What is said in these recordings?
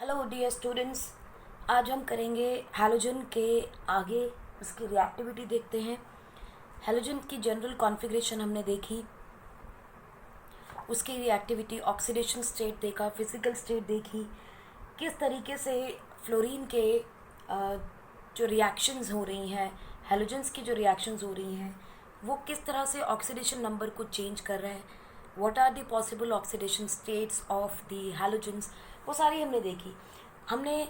Hello dear students. आज हम करेंगे हैलोजन के आगे उसकी रिएक्टिविटी देखते हैं। हैलोजन की जनरल कॉन्फ़िगरेशन हमने देखी, उसकी रिएक्टिविटी, ऑक्सीडेशन स्टेट देखा, फिजिकल स्टेट देखी, किस तरीके से फ्लोरीन के जो रिएक्शंस हो रही हैं, हैलोजन्स की जो रिएक्शंस हो रही हैं वो किस तरह से ऑक्सीडेशन नंबर को चेंज कर रहे हैं, what are the possible oxidation states of the halogens, वो सारी हमने देखी। हमने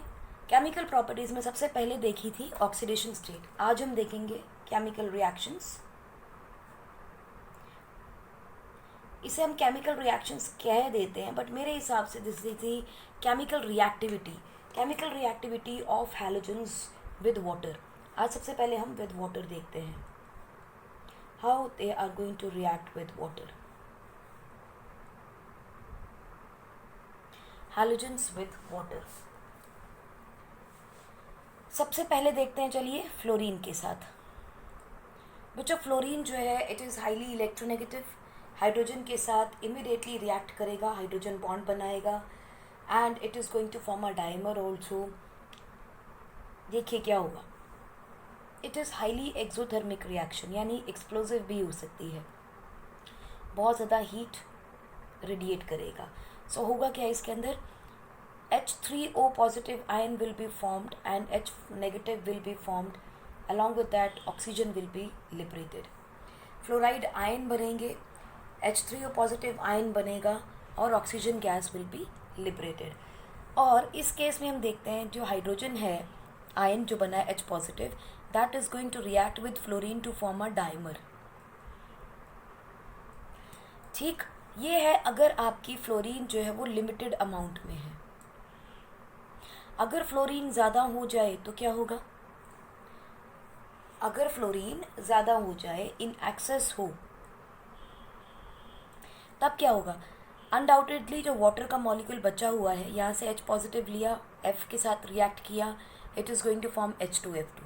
केमिकल प्रॉपर्टीज़ में सबसे पहले देखी थी ऑक्सीडेशन स्टेट। आज हम देखेंगे केमिकल रिएक्शंस। इसे हम केमिकल रिएक्शंस कह देते हैं, बट मेरे हिसाब से this is the chemical reactivity of halogens with water. आज सबसे पहले हम विद वाटर देखते हैं, how they are going to react with water. Halogens with water. सबसे पहले देखते हैं, चलिए, फ्लोरीन के साथ। बच्चों, फ्लोरीन जो है it is highly electronegative. Hydrogen के साथ इमीडिएटली रिएक्ट करेगा, हाइड्रोजन बॉन्ड बनाएगा and it is going to form a dimer also. देखिए क्या होगा, it is highly exothermic reaction, यानी एक्सप्लोजिव भी हो सकती है, बहुत ज़्यादा हीट रेडिएट करेगा। सो होगा क्या इसके अंदर, H3O positive ion will be formed and H negative will be formed. Along with that, oxygen will be liberated. Fluoride ion बनेंगे, H3O positive आयन बनेगा और oxygen gas will be liberated. और इस केस में हम देखते हैं जो हाइड्रोजन है, आयन जो बना है H positive, that is going to react with fluorine to form a dimer. ठीक, ये है अगर आपकी फ्लोरीन जो है वो लिमिटेड अमाउंट में है। अगर फ्लोरीन ज़्यादा हो जाए तो क्या होगा, अगर फ्लोरीन ज़्यादा हो जाए, इन एक्सेस हो, तब क्या होगा, अनडाउटेडली जो वाटर का मॉलिक्यूल बचा हुआ है, यहाँ से H पॉजिटिव लिया, F के साथ रिएक्ट किया, it is going to form H2F2।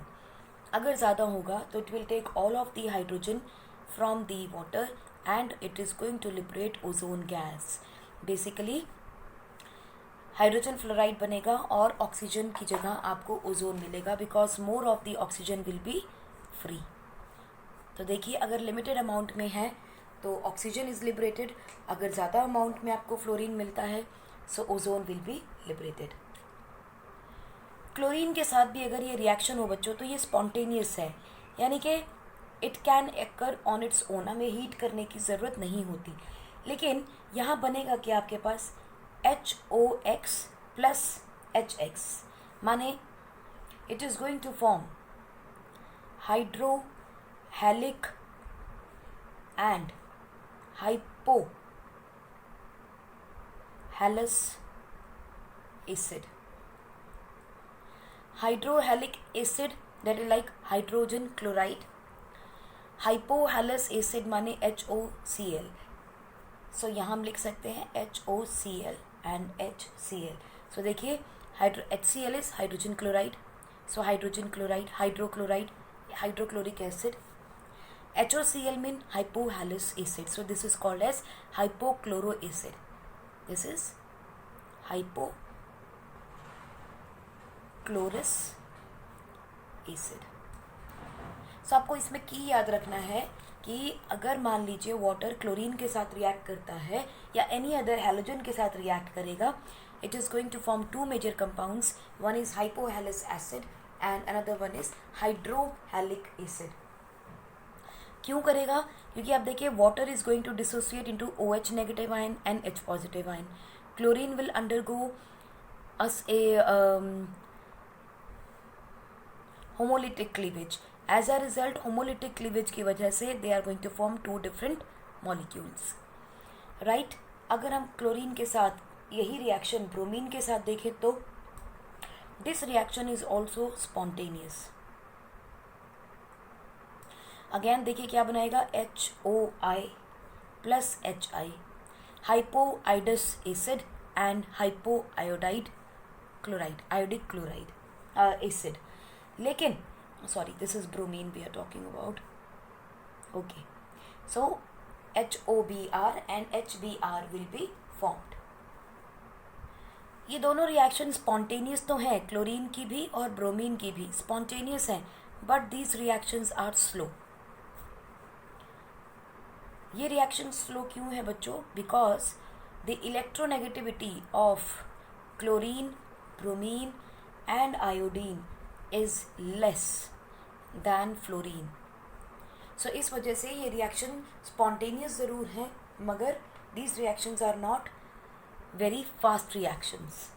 अगर ज़्यादा होगा तो it will take all of the hydrogen from the water and it is going to liberate ozone gas. Basically hydrogen fluoride बनेगा और ऑक्सीजन की जगह आपको ओजोन मिलेगा, because more of the oxygen will be free. तो देखिए, अगर limited amount में है तो ऑक्सीजन इज लिबरेटेड, अगर ज़्यादा अमाउंट में आपको फ्लोरीन मिलता है सो ozone will be liberated. Chlorine के साथ भी अगर ये रिएक्शन हो बच्चों तो ये स्पॉन्टेनियस है, यानी कि इट कैन एक्कर ऑन इट्स ओन, हमें हीट करने की ज़रूरत नहीं होती। लेकिन यहाँ बनेगा क्या आपके पास, HOX प्लस HX, माने it is going to form hydrohalic and hypohalous acid. Hydrohalic acid that is like hydrogen chloride, hypohalous acid माने HOCl। सो यहाँ हम लिख सकते हैं HOCl एंड HCl। सो देखिए, HCl is hydrogen chloride, so hydrogen chloride, hydrochloride, hydrochloric acid. HOCl mean hypohalous acid, so this is called as hypochloro acid. This is hypochlorous acid. So आपको इसमें की याद रखना है कि अगर मान लीजिए वाटर क्लोरीन के साथ रिएक्ट करता है या एनी अदर हैलोजन के साथ रिएक्ट करेगा, it is going to form two major compounds, one is hypohalous acid and another one is hydrohalic acid. क्यों करेगा, क्योंकि आप देखिए water is going to dissociate into OH negative ion and H positive ion. Chlorine will undergo as a homolytic cleavage. As a result homolytic cleavage की वजह से they are going to form two different molecules, right. अगर हम chlorine के साथ यही reaction bromine के साथ देखें तो this reaction is also spontaneous. Again देखिए क्या बनाएगा, HOI plus HI, hypoiodous acid and hypoiodide chloride, iodic chloride acid. लेकिन sorry, this is bromine we are talking about, okay. So HOBr and HBr will be formed. ये दोनों reaction spontaneous तो हैं, chlorine की भी और ब्रोमीन की भी स्पॉन्टेनियस हैं, but these reactions are slow. ये रिएक्शन स्लो क्यों है बच्चों? Because the electronegativity of chlorine, bromine and iodine is less than fluorine. So इस वजह से ये रिएक्शन स्पॉन्टेनियस ज़रूर है, मगर these reactions are not very fast reactions.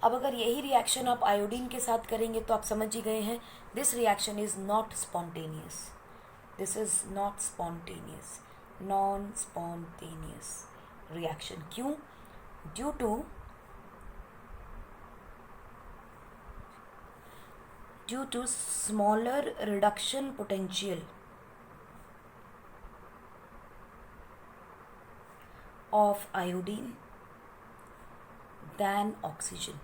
अब अगर यही रिएक्शन आप आयोडीन के साथ करेंगे तो आप समझ ही गए हैं, this reaction is not spontaneous. This is not spontaneous, non spontaneous reaction. क्यों? Due to smaller reduction potential of iodine than oxygen।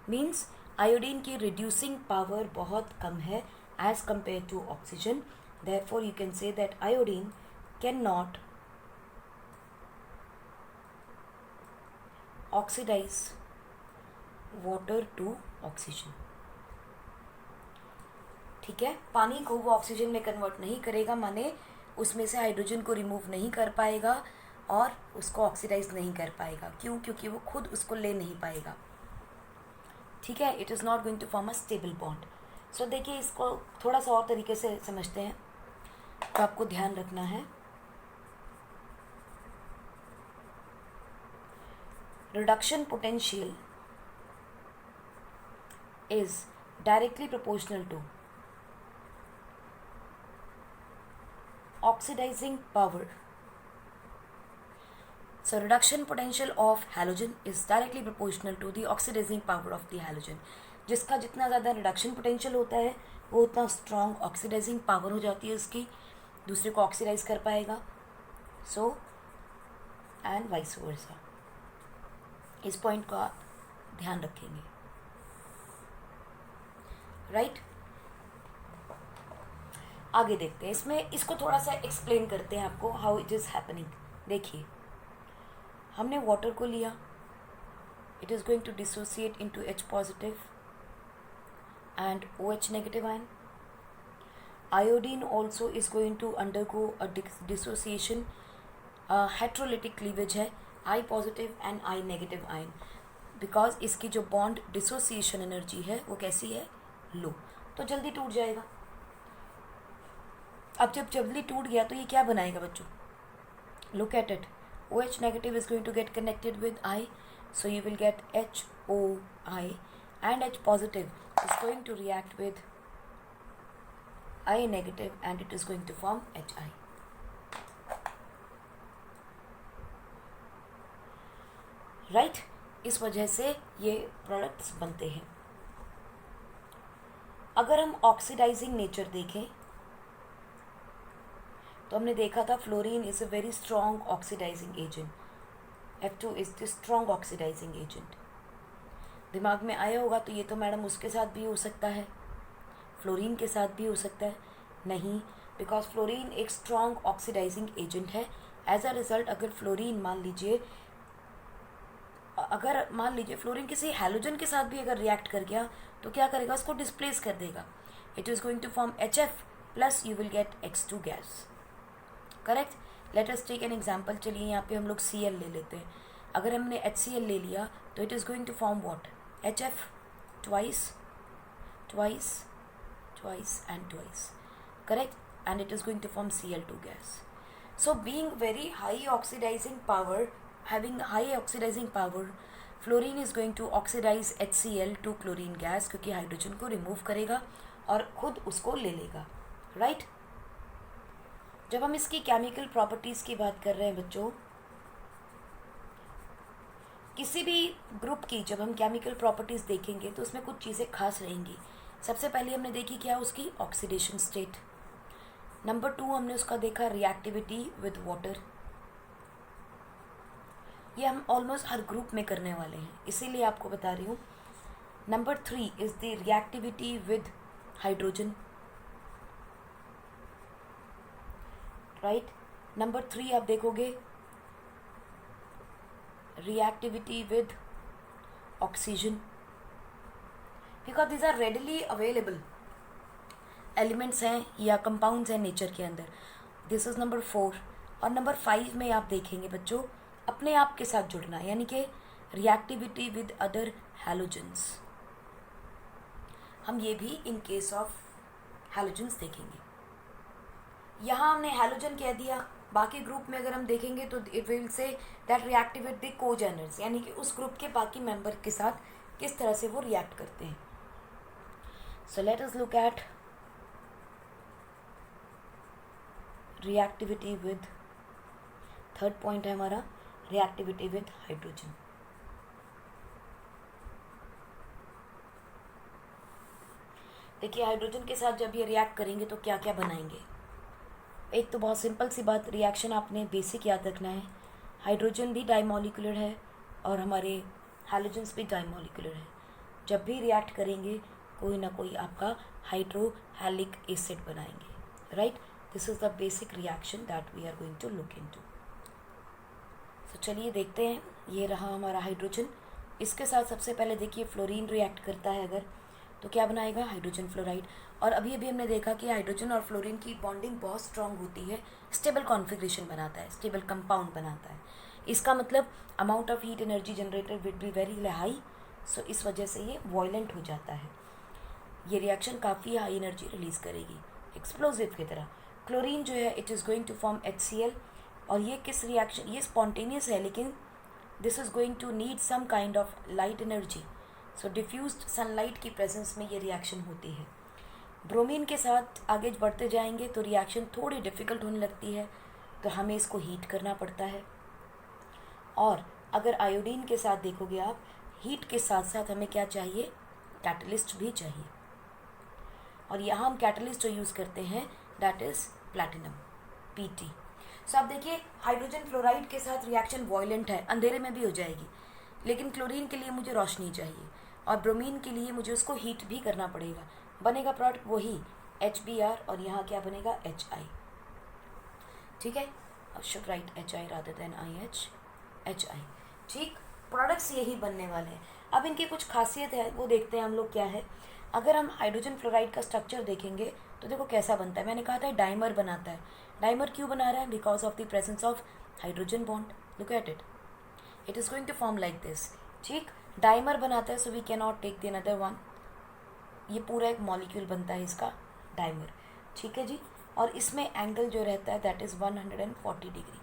Means iodine की रिड्यूसिंग पावर बहुत कम है as compare to oxygen. Therefore you can say that iodine can not oxidize water to oxygen. ठीक है, पानी को वो ऑक्सीजन में कन्वर्ट नहीं करेगा, माने उसमें से हाइड्रोजन को रिमूव नहीं कर पाएगा और उसको ऑक्सीडाइज नहीं कर पाएगा। क्यों? क्योंकि वो खुद उसको ले नहीं पाएगा। ठीक है, it is not going to form a stable bond. So देखिए, इसको थोड़ा सा और तरीके से समझते हैं, तो आपको ध्यान रखना है। Reduction potential is directly proportional to oxidizing power. So reduction potential of halogen is directly proportional to the oxidizing power of the halogen. जिसका जितना ज़्यादा रिडक्शन पोटेंशियल होता है वो उतना स्ट्रॉन्ग ऑक्सीडाइजिंग पावर हो जाती है उसकी, दूसरे को ऑक्सीडाइज कर पाएगा। So and vice versa. इस पॉइंट का ध्यान रखेंगे, राइट? आगे देखते हैं, इसमें इसको थोड़ा सा एक्सप्लेन करते हैं आपको हाउ इट इज़ हैपनिंग। देखिए, हमने वाटर को लिया, it is going to dissociate into H positive and OH negative ion. Iodine also is going to undergo a dissociation, heterolytic cleavage है, I positive and I negative ion, because इसकी जो bond dissociation energy है वो कैसी है? लो, तो जल्दी टूट जाएगा। अब जब जल्दी टूट गया तो ये क्या बनाएगा बच्चों? Look at it, OH negative is going to get connected with I, so you will get HOI, and H positive is going to react with I negative and it is going to form HI. Right? इस वजह से ये products बनते हैं। अगर हम oxidising nature देखें तो हमने देखा था fluorine is a very strong oxidizing agent. F2 is the strong oxidizing agent. दिमाग में आया होगा तो ये तो मैडम उसके साथ भी हो सकता है, फ्लोरीन के साथ भी हो सकता है। नहीं, बिकॉज फ्लोरीन एक स्ट्रॉन्ग ऑक्सीडाइजिंग एजेंट है। एज अ रिजल्ट अगर फ्लोरीन मान लीजिए फ्लोरीन किसी हैलोजन के साथ भी अगर रिएक्ट कर गया तो क्या करेगा? उसको डिस्प्लेस कर देगा। It is going to form HF plus you will get X2 gas. Correct? Let us take an example. चलिए यहाँ पे हम लोग Cl ले लेते हैं। अगर हमने HCl ले लिया तो it is going to form what? HF twice and twice. Correct? And it is going to form Cl2 gas. So being very high oxidizing power, having high oxidizing power, fluorine is going to oxidize HCl to chlorine gas, क्योंकि hydrogen को remove करेगा और खुद उसको ले लेगा। Right? जब हम इसकी केमिकल प्रॉपर्टीज़ की बात कर रहे हैं बच्चों, किसी भी ग्रुप की जब हम केमिकल प्रॉपर्टीज़ देखेंगे तो उसमें कुछ चीज़ें खास रहेंगी। सबसे पहले हमने देखी क्या? उसकी ऑक्सीडेशन स्टेट। नंबर 2 हमने उसका देखा रिएक्टिविटी विद वाटर। ये हम ऑलमोस्ट हर ग्रुप में करने वाले हैं, इसीलिए आपको बता रही हूँ। Number 3 is the reactivity with hydrogen. Right? Number 3 आप देखोगे reactivity with oxygen, because these are readily available elements हैं या कंपाउंड्स हैं नेचर के अंदर. This is number 4. और नंबर 5 में आप देखेंगे बच्चों अपने आप के साथ जुड़ना, यानी कि रिएक्टिविटी विद अदर हैलोजेंस. हम ये भी इन केस ऑफ हैलोजेंस देखेंगे. यहाँ हमने हैलोजन कह दिया. बाकी ग्रुप में अगर हम देखेंगे तो it will say that reactive with the congeners, यानी कि उस ग्रुप के बाकी मेंबर के साथ किस तरह से वो रिएक्ट करते हैं. So let us look at reactivity with, third point है हमारा रिएक्टिविटी विद हाइड्रोजन. देखिए हाइड्रोजन के साथ जब ये रिएक्ट करेंगे तो क्या क्या बनाएंगे. एक तो बहुत सिंपल सी बात, रिएक्शन आपने बेसिक याद रखना है. हाइड्रोजन भी डाइमोलिकुलर है और हमारे हैलोजेंस भी डाइमोलिकुलर है. जब भी रिएक्ट करेंगे कोई ना कोई आपका हाइड्रोहेलिक एसिड बनाएंगे. Right, this is the basic reaction that we are going to look into. तो चलिए देखते हैं. ये रहा हमारा हाइड्रोजन. इसके साथ सबसे पहले देखिए फ्लोरीन रिएक्ट करता है अगर, तो क्या बनाएगा हाइड्रोजन फ्लोराइड. और अभी अभी हमने देखा कि हाइड्रोजन और फ्लोरीन की बॉन्डिंग बहुत स्ट्रांग होती है, स्टेबल कॉन्फ़िगरेशन बनाता है, स्टेबल कंपाउंड बनाता है. इसका मतलब amount of heat energy generated will be very high. So इस वजह से ये वॉयलेंट हो जाता है. ये रिएक्शन काफ़ी हाई एनर्जी रिलीज़ करेगी, एक्सप्लोजिव की तरह. क्लोरीन जो है it is going to form HCl. और ये किस रिएक्शन, ये स्पॉन्टेनियस है लेकिन this is going to need some kind of light energy. So diffused sunlight की प्रेजेंस में ये रिएक्शन होती है. ब्रोमीन के साथ आगे बढ़ते जाएंगे तो रिएक्शन थोड़ी डिफ़िकल्ट होने लगती है, तो हमें इसको हीट करना पड़ता है. और अगर आयोडीन के साथ देखोगे आप, हीट के साथ साथ हमें क्या चाहिए, कैटलिस्ट भी चाहिए. और यहाँ हम कैटलिस्ट जो यूज़ करते हैं दैट इज़ प्लैटिनम, Pt. सो आप देखिए हाइड्रोजन फ्लोराइड के साथ रिएक्शन वॉयलेंट है, अंधेरे में भी हो जाएगी. लेकिन क्लोरीन के लिए मुझे रोशनी चाहिए और ब्रोमीन के लिए मुझे उसको हीट भी करना पड़ेगा. बनेगा प्रोडक्ट वही HBr और यहाँ क्या बनेगा HI. ठीक है, should write HI rather than IH, HI. ठीक, प्रोडक्ट्स यही बनने वाले हैं. अब इनकी कुछ खासियत है वो देखते हैं हम लोग क्या है. अगर हम हाइड्रोजन फ्लोराइड का स्ट्रक्चर देखेंगे तो देखो कैसा बनता है. मैंने कहा था डाइमर बनाता है. डाइमर क्यों बना रहा है, because of the presence of hydrogen bond. Look at it, it is going to form like this. ठीक, डाइमर बनाता है, so we can not take the another one. ये पूरा एक मॉलिक्यूल बनता है इसका डाइमर. ठीक है जी. और इसमें एंगल जो रहता है that is 140 degree.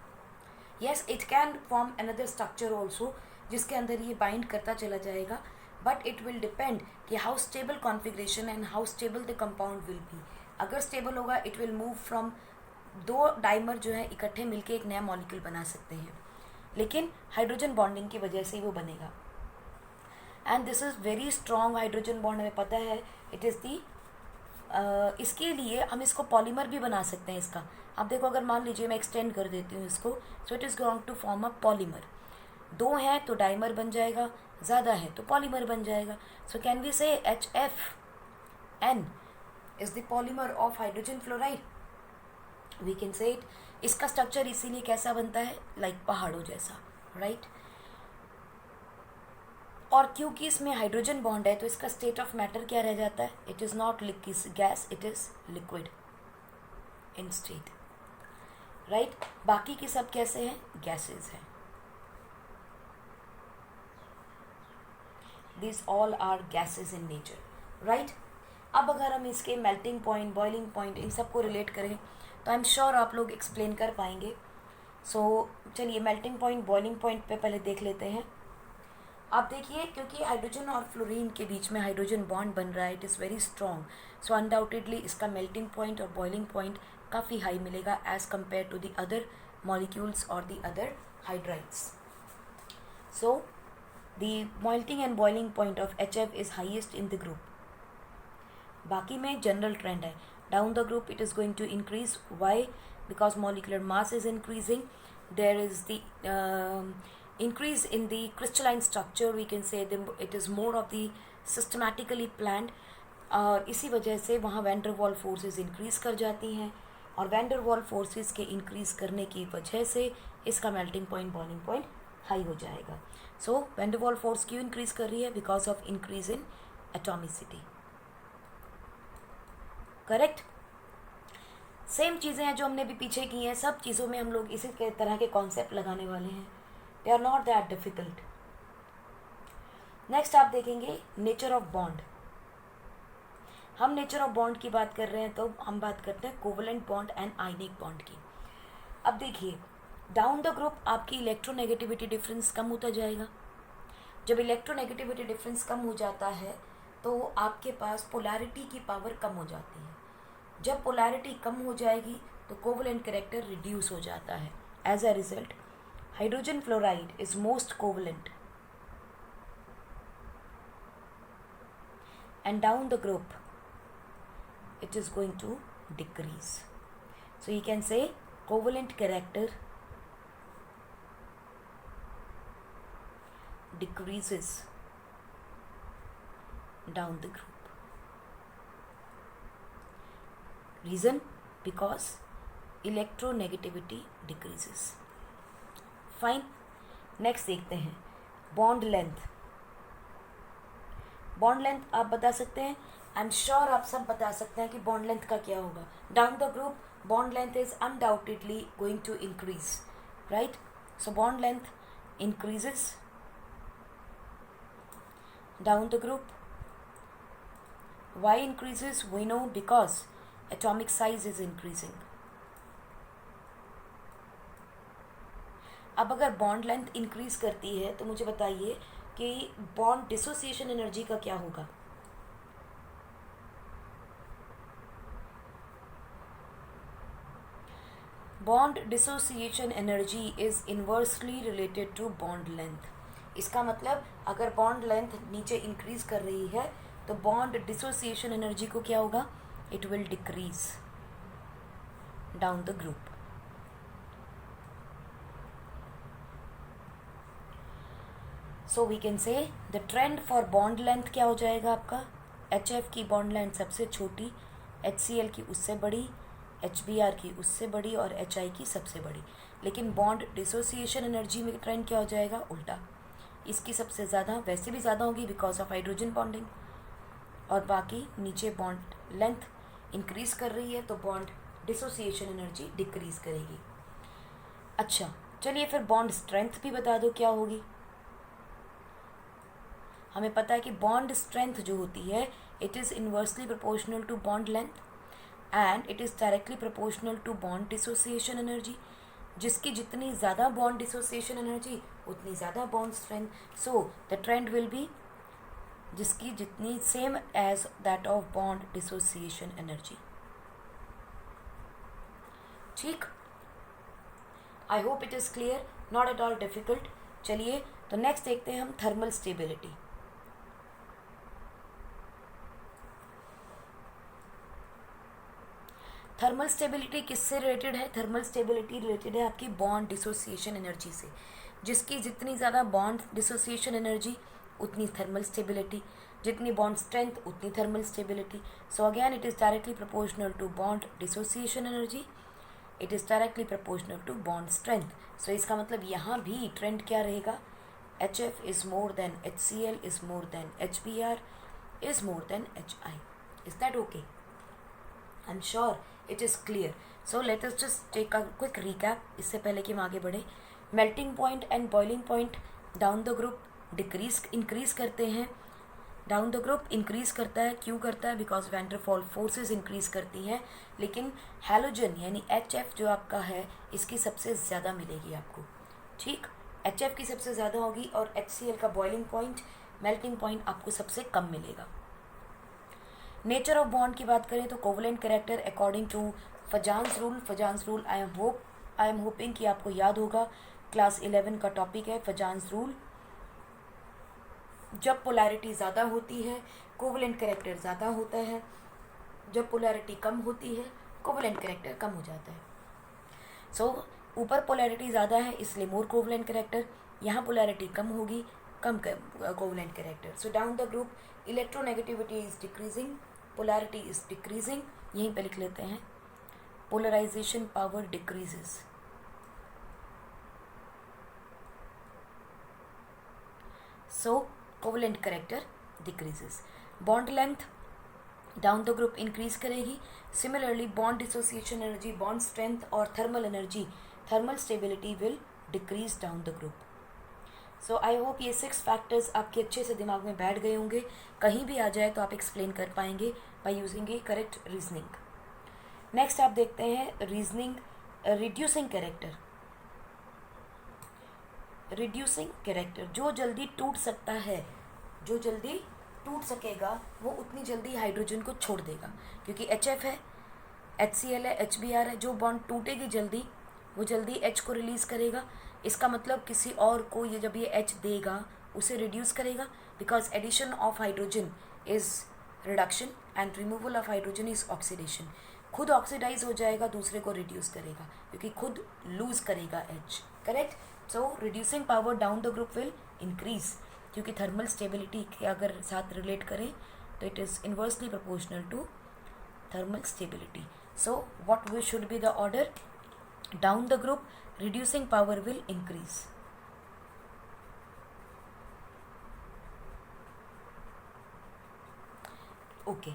Yes, it can form another structure also जिसके अंदर ये बाइंड करता चला जाएगा, बट इट विल डिपेंड कि how stable configuration and how stable the compound will be. अगर स्टेबल होगा इट विल मूव फ्रॉम, दो डाइमर जो है इकट्ठे मिलके एक नया मॉलिक्यूल बना सकते हैं, लेकिन हाइड्रोजन बॉन्डिंग की वजह से ही वो बनेगा. And this is very strong hydrogen bond, हमें पता है इट इज़ दी. इसके लिए हम इसको पॉलीमर भी बना सकते हैं इसका. अब देखो अगर मान लीजिए मैं एक्सटेंड कर देती हूँ इसको, so it is going to form a polymer. दो हैं तो डाइमर बन जाएगा, ज़्यादा है तो पॉलीमर बन जाएगा. So can we say HFN is the polymer of hydrogen fluoride. We can say it. इसका स्ट्रक्चर इसीलिए कैसा बनता है, लाइक पहाड़ों जैसा. राइट, और क्योंकि इसमें हाइड्रोजन बॉन्ड है तो इसका स्टेट ऑफ मैटर क्या रह जाता है, it is not liquid gas, it is liquid in state. Right, बाकी की सब कैसे हैं, गैसेज हैं. These all are gases in nature, right? अब अगर हम इसके melting point, boiling point in सबको रिलेट करें तो आई एम श्योर आप लोग एक्सप्लेन कर पाएंगे. सो चलिए मेल्टिंग पॉइंट, बॉइलिंग पॉइंट पे पहले देख लेते हैं. आप देखिए क्योंकि हाइड्रोजन और फ्लोरीन के बीच में हाइड्रोजन बॉन्ड बन रहा है, it is very strong. So undoubtedly इसका मेल्टिंग पॉइंट और बॉइलिंग पॉइंट काफ़ी हाई मिलेगा as compare to the other molecules और the other hydrides. So the melting and boiling point of HF is highest in the group. बाकी में general trend है, down the group it is going to increase. Why, because molecular mass is increasing. There is the increase in the crystalline structure, we can say it is more of the systematically planned. और इसी वजह से वहाँ wander wall forces increase कर जाती हैं और wander wall forces के इंक्रीज करने की वजह से इसका melting point, boiling point high हो जाएगा. सो वैन डर वाल फोर्स क्यों इंक्रीज कर रही है? Because of increase in atomicity. Correct. Same चीज़ें हैं जो हमने भी पीछे की हैं, सब चीज़ों में हम लोग इसी तरह के कॉन्सेप्ट लगाने वाले हैं. They are not that difficult. Next आप देखेंगे नेचर ऑफ बॉन्ड. हम नेचर ऑफ बॉन्ड की बात कर रहे हैं तो हम बात करते हैं covalent bond and ionic bond की. अब देखिए डाउन द ग्रुप आपकी इलेक्ट्रोनेगेटिविटी डिफरेंस कम होता जाएगा. जब इलेक्ट्रोनेगेटिविटी डिफरेंस कम हो जाता है तो आपके पास पोलैरिटी की पावर कम हो जाती है. जब पोलैरिटी कम हो जाएगी तो कोवलेंट कैरेक्टर रिड्यूस हो जाता है. As a result hydrogen fluoride is most covalent and down the group it is going to decrease. So you can say covalent character decreases down the group. Reason? Because electronegativity decreases. Fine. Next देखते हैं bond length. Bond length आप बता सकते हैं. आई am sure आप सब बता सकते हैं कि बॉन्ड लेंथ का क्या होगा. Down the group bond length is undoubtedly going to increase, right. So bond length increases down the group. Why increases? We know because atomic size is increasing. अब अगर बॉन्ड लेंथ इंक्रीज करती है तो मुझे बताइए कि बॉन्ड डिसोसिएशन एनर्जी का क्या होगा. Bond dissociation energy is inversely related to bond length. इसका मतलब अगर बॉन्ड लेंथ नीचे इंक्रीज कर रही है तो बॉन्ड डिसोसिएशन एनर्जी को क्या होगा? It will decrease down the group. So we can say the trend for bond length क्या हो जाएगा आपका? HF की बॉन्ड लेंथ सबसे छोटी, HCl की उससे बड़ी, HBr की उससे बड़ी और HI की सबसे बड़ी. लेकिन बॉन्ड डिसोसिएशन एनर्जी में ट्रेंड क्या हो जाएगा? उल्टा. इसकी सबसे ज़्यादा वैसे भी ज़्यादा होगी बिकॉज ऑफ हाइड्रोजन बॉन्डिंग, और बाकी नीचे बॉन्ड लेंथ इंक्रीज कर रही है तो बॉन्ड डिसोसिएशन एनर्जी डिक्रीज करेगी. अच्छा चलिए फिर बॉन्ड स्ट्रेंथ भी बता दो क्या होगी. हमें पता है कि बॉन्ड स्ट्रेंथ जो होती है it is inversely proportional to bond length and it is directly proportional to bond dissociation energy. जिसकी जितनी ज़्यादा बॉन्ड डिसोसिएशन एनर्जी उतनी ज़्यादा bond strength. So the trend will be जिसकी जितनी same as that of bond dissociation energy. ठीक. I hope it is clear, not at all difficult. चलिए तो नेक्स्ट देखते हैं हम थर्मल स्टेबिलिटी. थर्मल स्टेबिलिटी किससे रिलेटेड है? थर्मल स्टेबिलिटी रिलेटेड है आपकी बॉन्ड डिसोसिएशन एनर्जी से. जिसकी जितनी ज़्यादा बॉन्ड डिसोसिएशन एनर्जी उतनी थर्मल स्टेबिलिटी, जितनी बॉन्ड स्ट्रेंथ उतनी thermal stability. So again it is directly proportional to bond dissociation energy, it is directly proportional to bond strength. So इसका मतलब यहाँ भी ट्रेंड क्या रहेगा? HF is more than HCl is more than HBr is more than HI. Is that okay? I am sure it is clear. So let us just take a quick recap इससे पहले कि हम आगे बढ़े. Melting point and boiling point down the group increase करते हैं. Down the group increase करता है. क्यों करता है? बिकॉज वैन डर वाल फोर्सेज इंक्रीज करती हैं. लेकिन हैलोजन यानी HF जो आपका है इसकी सबसे ज़्यादा मिलेगी आपको. ठीक. HF की सबसे ज़्यादा होगी और HCl का बॉइलिंग पॉइंट मेल्टिंग पॉइंट आपको सबसे कम मिलेगा. नेचर ऑफ बॉन्ड की बात करें तो covalent character according to Fajans rule. I am hoping कि आपको याद होगा. क्लास 11 का टॉपिक है फजान्स रूल. जब पोलैरिटी ज़्यादा होती है कोवलेंट कैरेक्टर ज़्यादा होता है. जब पोलैरिटी कम होती है कोवलेंट कैरेक्टर कम हो जाता है. सो ऊपर पोलैरिटी ज़्यादा है इसलिए मोर कोवलेंट कैरेक्टर. यहाँ पोलैरिटी कम होगी कम covalent character. So down the group electronegativity is decreasing, polarity is decreasing. यहीं पे लिख लेते हैं polarization power decreases. so covalent character decreases. Bond length down the group increase करेगी. Similarly bond dissociation energy, bond strength और thermal energy, thermal stability will decrease down the group. So I hope ये 6 factors आपके अच्छे से दिमाग में बैठ गए होंगे. कहीं भी आ जाए तो आप एक्सप्लेन कर पाएंगे by using A correct reasoning. Next आप देखते हैं reasoning reducing character. Reducing character जो जल्दी टूट सकता है, जो जल्दी टूट सकेगा वो उतनी जल्दी हाइड्रोजन को छोड़ देगा. क्योंकि HF है, HCl है, HBr है. जो बॉन्ड टूटेगी जल्दी वो जल्दी H को रिलीज़ करेगा. इसका मतलब किसी और को ये जब ये H देगा उसे रिड्यूस करेगा. Because addition of hydrogen is reduction and removal of hydrogen is oxidation. खुद ऑक्सीडाइज हो जाएगा, दूसरे को रिड्यूस करेगा क्योंकि खुद लूज करेगा H. Correct. So reducing power down the group will increase. क्योंकि थर्मल स्टेबिलिटी के अगर साथ रिलेट करें तो it is inversely proportional to thermal stability. So what we should be the order? Down the group reducing power will increase. Okay.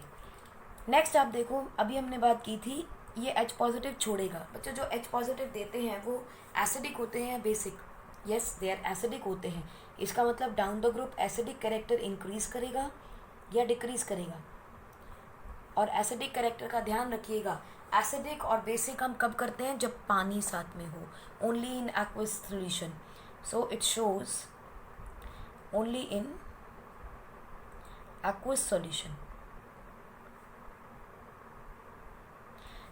Next आप देखो, अभी हमने बात की थी ये H पॉजिटिव छोड़ेगा. बच्चों जो H पॉजिटिव देते हैं वो एसिडिक होते हैं, basic. Yes they are acidic होते हैं. इसका मतलब down the group acidic character increase करेगा या डिक्रीज करेगा. और एसिडिक कैरेक्टर का ध्यान रखिएगा, एसिडिक और बेसिक हम कब करते हैं? जब पानी साथ में हो. Only in aqueous solution. So it shows only in aqueous solution.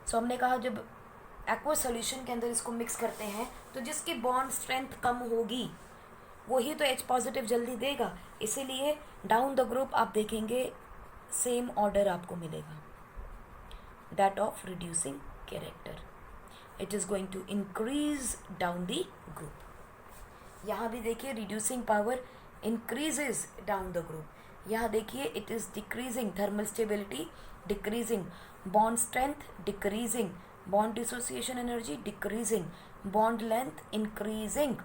So हमने कहा जब एक्वस सॉल्यूशन के अंदर इसको मिक्स करते हैं तो जिसकी बॉन्ड स्ट्रेंथ कम होगी वही तो H पॉजिटिव जल्दी देगा. इसीलिए डाउन द ग्रुप आप देखेंगे सेम ऑर्डर आपको मिलेगा, that of reducing character. It is going to increase down the group. यहाँ भी देखिए reducing power increases down the group. यहाँ देखिए it is decreasing thermal stability, decreasing bond strength, decreasing bond dissociation energy, decreasing bond length, increasing.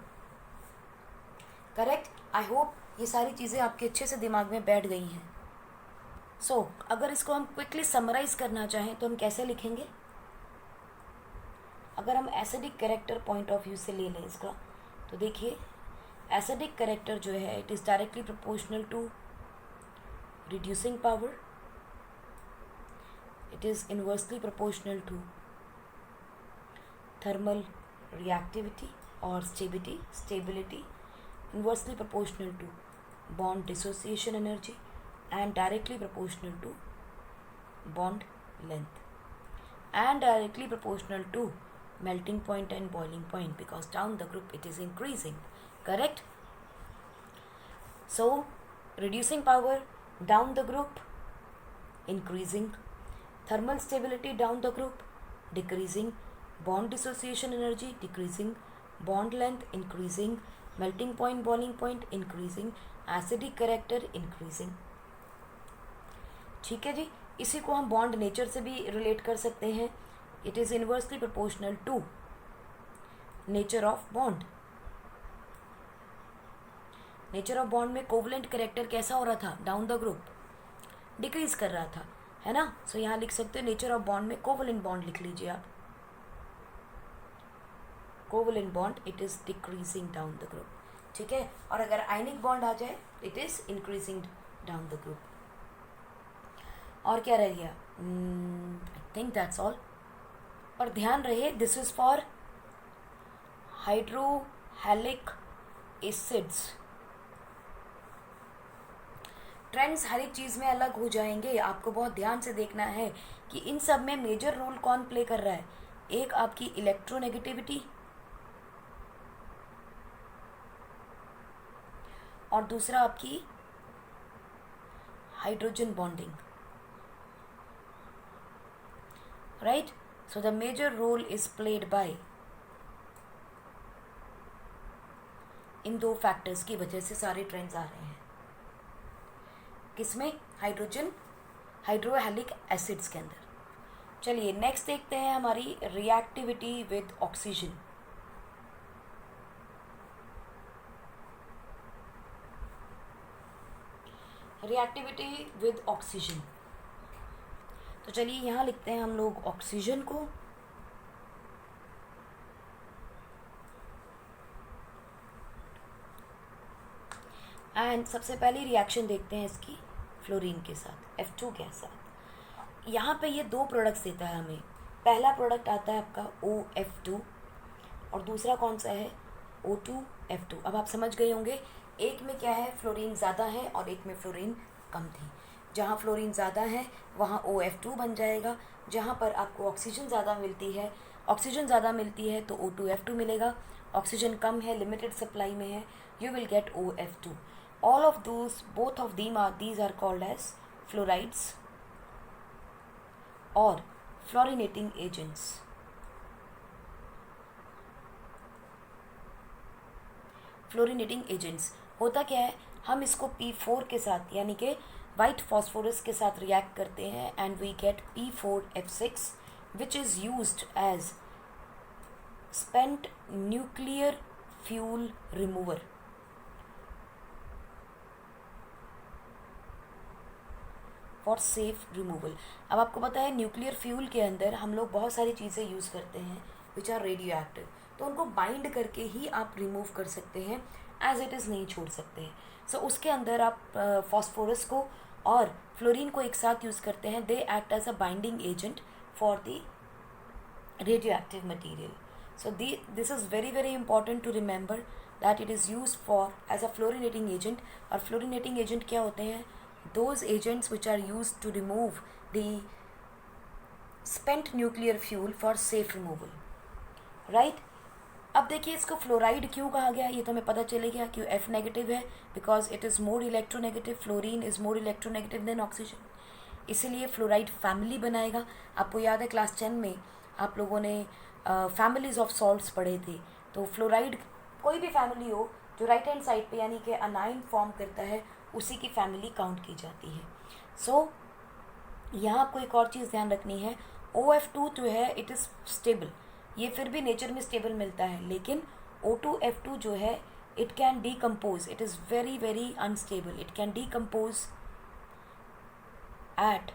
Correct? I hope ये सारी चीज़ें आपके अच्छे से दिमाग में बैठ गई हैं. सो अगर इसको हम क्विकली समराइज करना चाहें तो हम कैसे लिखेंगे? अगर हम acidic character point of view से ले लें इसका तो देखिए एसिडिक कैरेक्टर जो है it is directly proportional to reducing power. It is inversely proportional to thermal reactivity और stability. Inversely proportional to bond dissociation energy and directly proportional to bond length and directly proportional to melting point and boiling point because down the group it is increasing. Correct? So reducing power down the group increasing, thermal stability down the group decreasing, bond dissociation energy decreasing, bond length increasing, melting point boiling point increasing, acidic character increasing. ठीक है जी. इसी को हम bond nature से भी relate कर सकते हैं. It is inversely proportional to nature of bond. Nature of bond में कोवलेंट कैरेक्टर कैसा हो रहा था? डाउन द ग्रुप डिक्रीज कर रहा था, है ना. सो यहाँ लिख सकते हो नेचर ऑफ बॉन्ड में कोवलेंट बॉन्ड लिख लीजिए आप. Covalent bond it is decreasing down the group. ठीक है. और अगर आयनिक बॉन्ड आ जाए it is increasing down the group. और क्या रह गया? I think that's all. और ध्यान रहे this is for hydrohalic acids. Trends हर एक चीज़ में अलग हो जाएंगे. आपको बहुत ध्यान से देखना है कि इन सब में मेजर रोल कौन प्ले कर रहा है. एक आपकी इलेक्ट्रोनेगेटिविटी और दूसरा आपकी hydrogen bonding. Right? So the major role is played by इन दो फैक्टर्स की वजह से सारे ट्रेंड्स आ रहे हैं. किसमें? हाइड्रोहैलिक एसिड्स के अंदर. चलिए नेक्स्ट देखते हैं हमारी reactivity with oxygen. Reactivity with oxygen. तो चलिए यहाँ लिखते हैं हम लोग ऑक्सीजन को, एंड सबसे पहली रिएक्शन देखते हैं इसकी फ्लोरीन के साथ, F2 के साथ। यहाँ पे ये दो प्रोडक्ट्स देता है हमें। पहला प्रोडक्ट आता है आपका OF2 और दूसरा कौन सा है O2F2। अब आप समझ गए होंगे, एक में क्या है, फ्लोरीन ज़्यादा है और एक में फ्लोरीन कम थी। जहाँ फ्लोरीन ज़्यादा है वहाँ OF2 बन जाएगा, जहाँ पर आपको ऑक्सीजन ज़्यादा मिलती है तो O2F2 मिलेगा। ऑक्सीजन कम है, लिमिटेड सप्लाई में है, you will get OF2. All of those, both of these are called as fluorides or fluorinating agents. Fluorinating agents होता क्या है, हम इसको P4 के साथ यानी कि वाइट फॉस्फोरस के साथ रिएक्ट करते हैं and we get P4F6 which is used as spent nuclear fuel remover. For safe removal. अब आपको पता है न्यूक्लियर फ्यूल के अंदर हम लोग बहुत सारी चीज़ें यूज़ करते हैं विच आर रेडियो एक्टिव, तो उनको बाइंड करके ही आप रिमूव कर सकते हैं, एज इट इज़ नहीं छोड़ सकते हैं। सो उसके अंदर आप फॉस्फोरस को और फ्लोरीन को एक साथ यूज़ करते हैं, they act as a binding agent for the radioactive material. So this is very very important to remember that it is use for as a fluorinating agent. और fluorinating agent क्या होते हैं, those agents which are used to remove the spent nuclear fuel for safe removal, right? अब देखिए इसको fluoride क्यों कहा गया, ये तो हमें पता चलेगा क्यों F नेगेटिव है, because it is more electronegative, fluorine is more electronegative than oxygen, इसीलिए फ्लोराइड फैमिली बनाएगा। आपको याद है क्लास 10 में आप लोगों ने फैमिलीज ऑफ सॉल्ट्स पढ़े थे, तो फ्लोराइड कोई भी फैमिली हो जो राइट हैंड साइड पे यानी कि अनाइन फॉर्म करता है उसी की फैमिली काउंट की जाती है। सो यहाँ आपको एक और चीज़ ध्यान रखनी है, OF2 जो है इट इज़ स्टेबल, ये फिर भी नेचर में स्टेबल मिलता है, लेकिन O2F2 जो है it can decompose, it is very very unstable, it can decompose at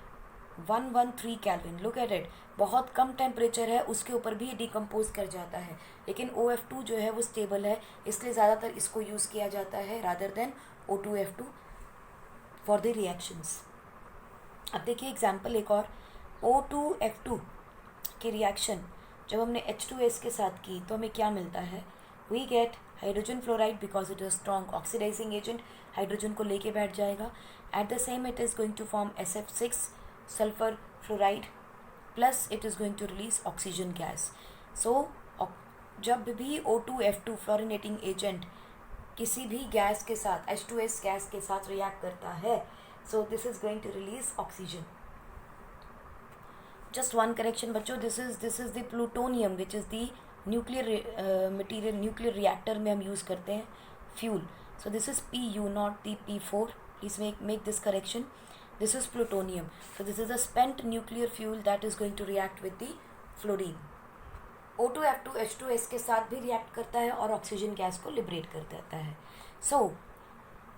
113 kelvin. Look at it, बहुत कम टेम्परेचर है उसके ऊपर भी डिकम्पोज कर जाता है, लेकिन OF2 जो है वो स्टेबल है, इसलिए ज़्यादातर इसको यूज़ किया जाता है rather than O2F2 for the reactions. अब देखिए एग्जाम्पल एक और, O2F2 की रिएक्शन जब हमने H2S के साथ की तो हमें क्या मिलता है, we get hydrogen fluoride because it is strong oxidizing agent, hydrogen को लेके बैठ जाएगा। At the same it is going to form SF6 sulphur fluoride plus it is going to release oxygen gas. So जब भी O2F2 fluorinating agent किसी भी gas के साथ H2S गैस के साथ रिएक्ट करता है, so this is going to release oxygen. Just one correction बच्चों, this is the plutonium which is the nuclear material, nuclear reactor में हम यूज़ करते हैं fuel. So this is PU not the P4, please make this correction, this is plutonium. So this is a spent nuclear fuel that is going to react with the fluorine. O2F2 H2S के साथ भी react करता है और oxygen gas को liberate कर देता है। सो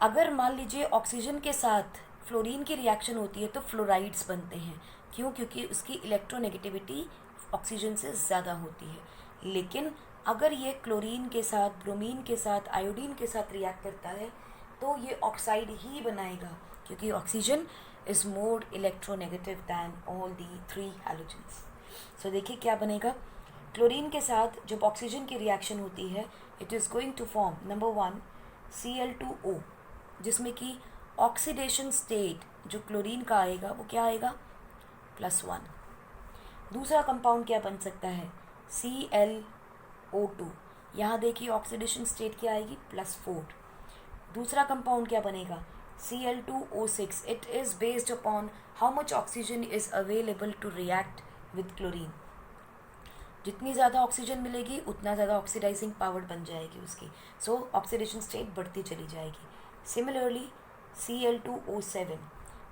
अगर मान लीजिए ऑक्सीजन के साथ फ्लोरीन की रिएक्शन होती है तो फ्लोराइड्स बनते हैं, क्यों, क्योंकि उसकी इलेक्ट्रोनेगेटिविटी ऑक्सीजन से ज़्यादा होती है। लेकिन अगर ये क्लोरीन के साथ, ब्रोमीन के साथ, आयोडीन के साथ रिएक्ट करता है तो ये ऑक्साइड ही बनाएगा, क्योंकि oxygen is more electronegative than all the 3 halogens. So देखिए क्या बनेगा, क्लोरीन के साथ जब ऑक्सीजन की रिएक्शन होती है it is going to form number 1 Cl2O, जिसमें कि ऑक्सीडेशन स्टेट जो क्लोरीन का आएगा वो क्या आएगा, +1। दूसरा कंपाउंड क्या बन सकता है, ClO2, यहाँ देखिए ऑक्सीडेशन स्टेट क्या आएगी, +4। दूसरा कंपाउंड क्या बनेगा, Cl2O6, it is based upon how much oxygen is available to react with chlorine. जितनी ज़्यादा ऑक्सीजन मिलेगी उतना ज़्यादा ऑक्सीडाइजिंग पावर बन जाएगी उसकी, सो ऑक्सीडेशन स्टेट बढ़ती चली जाएगी। सिमिलरली Cl2O7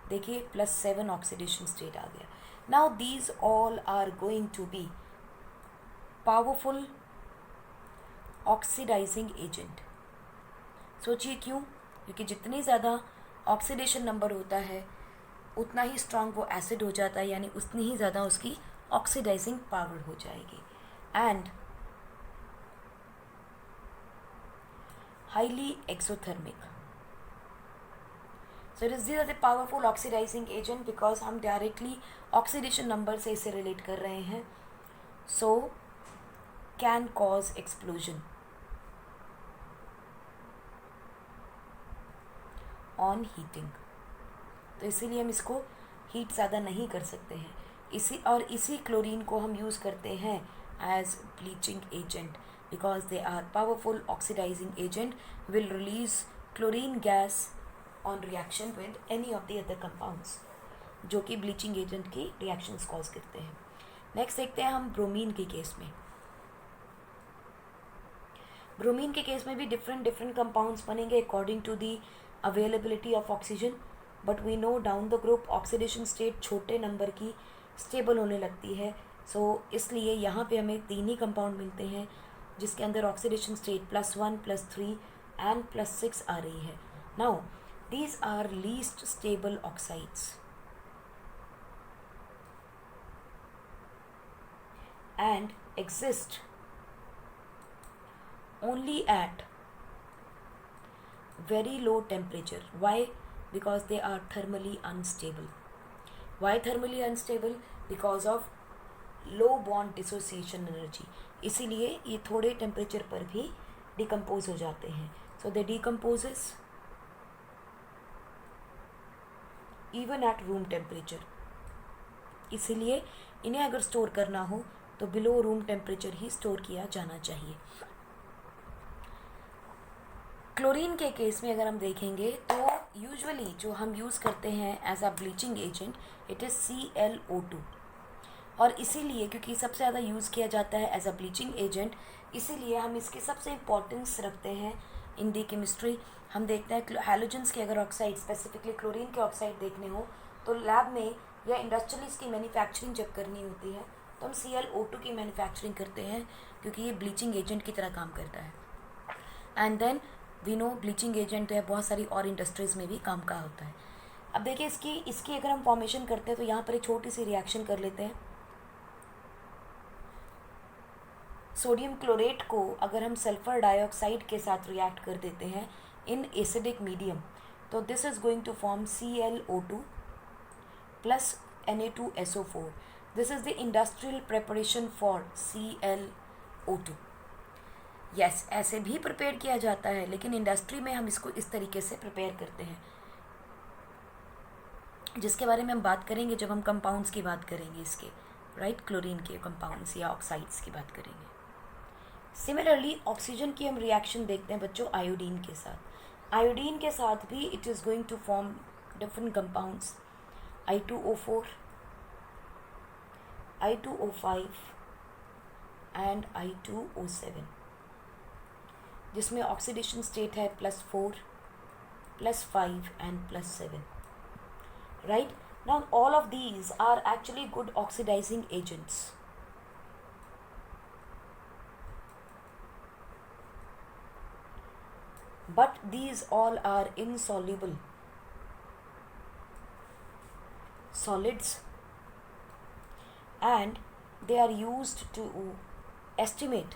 देखिए +7 ऑक्सीडेशन स्टेट आ गया। Now these all are going to be powerful oxidizing agent. सोचिए क्यों, क्योंकि जितनी ज़्यादा ऑक्सीडेशन नंबर होता है उतना ही स्ट्रांग वो एसिड हो जाता है, यानी उतनी ही ज़्यादा उसकी ऑक्सीडाइजिंग पावर हो जाएगी. And highly exothermic. So these are the powerful oxidizing agent because हम डायरेक्टली ऑक्सीडेशन नंबर से इसे रिलेट कर रहे हैं. So can cause explosion on heating. तो इसीलिए हम इसको हीट ज़्यादा नहीं कर सकते हैं. इसी क्लोरीन को हम यूज़ करते हैं as bleaching agent because they are powerful oxidizing agent, will release chlorine gas on reaction with any of the other compounds जो कि ब्लीचिंग एजेंट की रिएक्शंस कॉज करते हैं. नेक्स्ट देखते हैं हम ब्रोमीन के केस में. ब्रोमीन के केस में भी डिफरेंट कंपाउंड्स बनेंगे according to the availability of oxygen, but we know down the group oxidation state छोटे नंबर की स्टेबल होने लगती है. सो इसलिए यहाँ पे हमें 3 ही कंपाउंड मिलते हैं जिसके अंदर ऑक्सीडेशन स्टेट +1 +3 एंड +6 आ रही है. Now these are least stable oxides and exist only at very low temperature. Why? Because they are thermally unstable. Why thermally unstable? Because of low bond dissociation energy. इसीलिए ये थोड़े temperature पर भी decompose हो जाते हैं. So they decomposes even at room temperature. इसीलिए इन्हें अगर स्टोर करना हो तो बिलो रूम टेम्परेचर ही स्टोर किया जाना चाहिए. क्लोरीन के केस में अगर हम देखेंगे तो यूजुअली जो हम यूज़ करते हैं as a bleaching agent it is ClO2. और इसीलिए क्योंकि सबसे ज़्यादा यूज़ किया जाता है एज अ ब्लीचिंग एजेंट, इसीलिए हम इसकी सबसे इम्पॉर्टेंस रखते हैं इन दी केमिस्ट्री. हम देखते हैं हैलोजेंस के अगर ऑक्साइड स्पेसिफिकली क्लोरीन के ऑक्साइड देखने हो तो लैब में या इंडस्ट्रियली इसकी मैन्युफैक्चरिंग जब करनी होती है तो हम ClO2 की मैन्युफैक्चरिंग करते हैं क्योंकि ये ब्लीचिंग एजेंट की तरह काम करता है. And then we know bleaching agent है बहुत सारी और इंडस्ट्रीज़ में भी काम का होता है. अब देखिए इसकी अगर हम फॉर्मेशन करते हैं तो यहाँ पर एक छोटी सी रिएक्शन कर लेते हैं. सोडियम क्लोरेट को अगर हम सल्फर डाइऑक्साइड के साथ रिएक्ट कर देते हैं इन एसिडिक मीडियम तो this is going to form ClO2 plus Na2SO4. This is the industrial preparation for ClO2. Yes, ऐसे भी प्रिपेयर किया जाता है लेकिन इंडस्ट्री में हम इसको इस तरीके से प्रिपेयर करते हैं जिसके बारे में हम बात करेंगे जब हम कंपाउंड्स की बात करेंगे इसके, राइट, क्लोरीन के कंपाउंड्स या ऑक्साइड्स की बात करेंगे. सिमिलरली ऑक्सीजन की हम रिएक्शन देखते हैं बच्चों आयोडीन के साथ. आयोडीन के साथ भी it is going to form different compounds I2O4, I2O5 and I2O7 जिसमें ऑक्सीडेशन स्टेट है +4, +5 and +7. Right, now all of these are actually good oxidizing agents. But these all are insoluble solids and they are used to estimate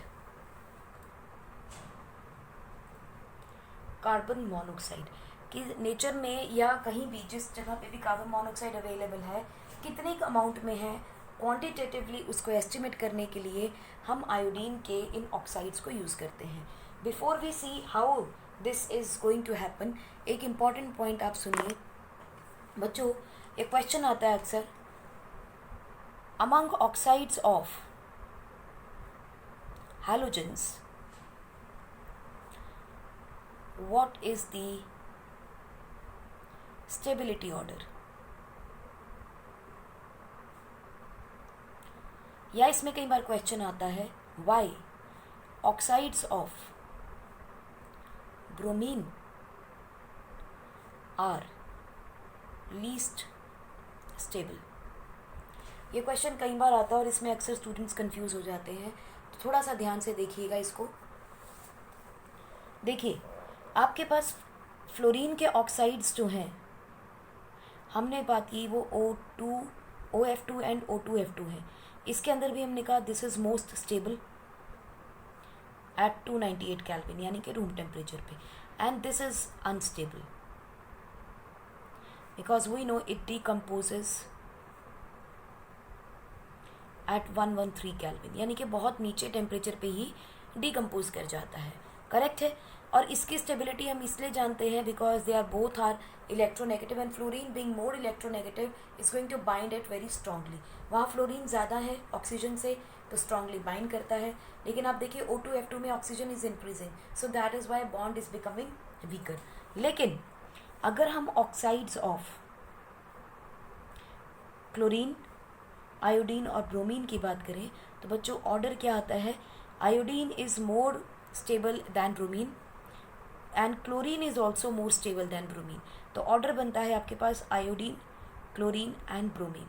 carbon monoxide कि nature में या कहीं भी जिस जगह पे भी कार्बन मोनोऑक्साइड अवेलेबल है कितने अमाउंट में है क्वांटिटेटिवली उसको एस्टिमेट करने के लिए हम आयोडीन के इन ऑक्साइड्स को यूज़ करते हैं. Before we see how this is going to happen, एक इम्पॉर्टेंट पॉइंट आप सुनिए बच्चों. एक क्वेश्चन आता है अक्सर, among oxides of halogens what is the stability order. या इसमें कई बार क्वेश्चन आता है why oxides of bromine are least stable. ये क्वेश्चन कई बार आता है और इसमें अक्सर स्टूडेंट्स कंफ्यूज हो जाते हैं, तो थोड़ा सा ध्यान से देखिएगा इसको. देखिए आपके पास फ्लोरीन के ऑक्साइड्स जो हैं हमने बात की वो OF2 एंड O2F2 है। इसके अंदर भी हमने कहा this is most stable at 298 kelvin यानी कि रूम टेम्परेचर पे, and this is unstable because we know it decomposes at 113 kelvin यानी कि बहुत नीचे टेम्परेचर पे ही डिकम्पोज कर जाता है। करेक्ट है। और इसकी स्टेबिलिटी हम इसलिए जानते हैं because they are both are electronegative, and fluorine being more electronegative is going to bind it very strongly. वहाँ फ्लोरीन ज़्यादा है ऑक्सीजन से तो स्ट्रांगली बाइंड करता है, लेकिन आप देखिए O2F2 में oxygen is increasing, so that is why bond is becoming weaker. लेकिन अगर हम ऑक्साइड्स ऑफ क्लोरीन, आयोडीन और ब्रोमीन की बात करें तो बच्चों ऑर्डर क्या आता है, iodine is more stable than bromine and chlorine is also more stable than bromine. तो ऑर्डर बनता है आपके पास iodine, chlorine and bromine.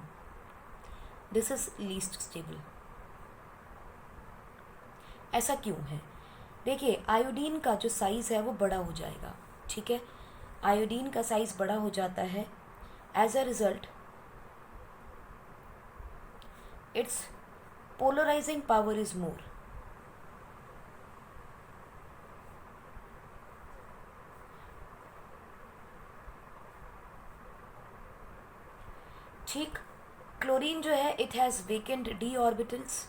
This is least stable. ऐसा क्यों है? देखिए आयोडीन का जो साइज़ है वो बड़ा हो जाएगा, ठीक है। आयोडीन का साइज़ बड़ा हो जाता है, as a result its polarizing power is more। ठीक। क्लोरीन जो है it has vacant d orbitals,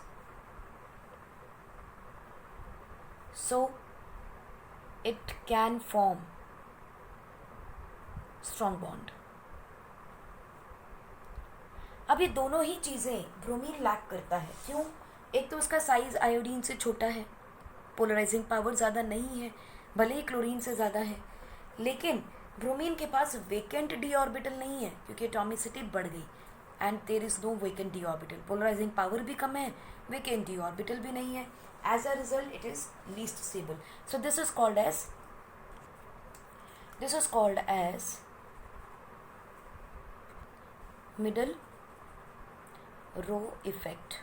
so it can form strong bond। अब ये दोनों ही चीज़ें ब्रोमीन लैक करता है। क्यों? एक तो उसका साइज़ आयोडीन से छोटा है, पोलराइजिंग पावर ज़्यादा नहीं है, भले ही क्लोरीन से ज़्यादा है, लेकिन ब्रोमीन के पास वेकेंट डी ऑर्बिटल नहीं है क्योंकि एटॉमिसिटी बढ़ गई and there is no vacant d orbital. Polarizing power भी कम है, वेकेंट डी ऑर्बिटल भी नहीं है, as a result it is least stable. So this is called as middle row effect,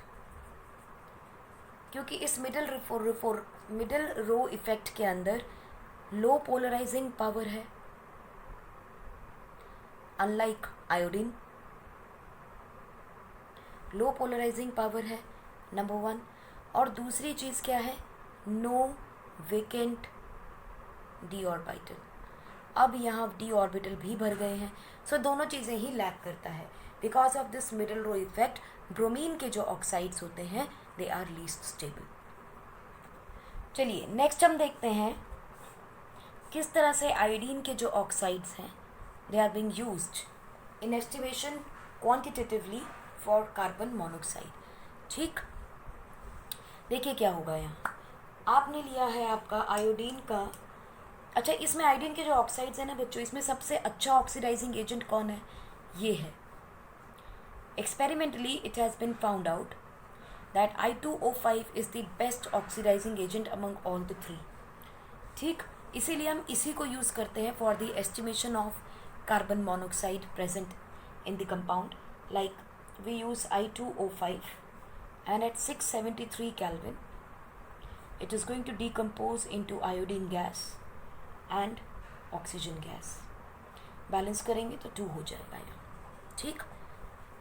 क्योंकि इस मिडल रो इफेक्ट के अंदर लो पोलराइजिंग पावर है unlike iodine. Low polarizing power है नंबर 1, और दूसरी चीज़ क्या है, नो वेकेंट डी ऑर्बिटल। अब यहाँ डी ऑर्बिटल भी भर गए हैं, सो दोनों चीज़ें ही लैक करता है। Because of this middle row effect bromine के जो ऑक्साइड्स होते हैं दे आर लीस्ट स्टेबल। चलिए नेक्स्ट हम देखते हैं किस तरह से आयोडीन के जो ऑक्साइड्स हैं they are being used in estimation quantitatively for carbon monoxide. ठीक, देखिए क्या होगा यहाँ, आपने लिया है आपका आयोडीन का, अच्छा इसमें आयोडीन के जो ऑक्साइड्स हैं ना बच्चों, इसमें सबसे अच्छा ऑक्सीडाइजिंग एजेंट कौन है, ये है। Experimentally, it has been found out that I2O5 is the best oxidizing agent among all the three। ठीक, इसीलिए हम इसी को यूज़ करते हैं for the estimation of carbon monoxide present in the compound. Like we use I2O5 and at 673 Kelvin it is going to decompose into iodine gas and oxygen gas। Balance करेंगे तो 2 हो जाएगा यहाँ। ठीक,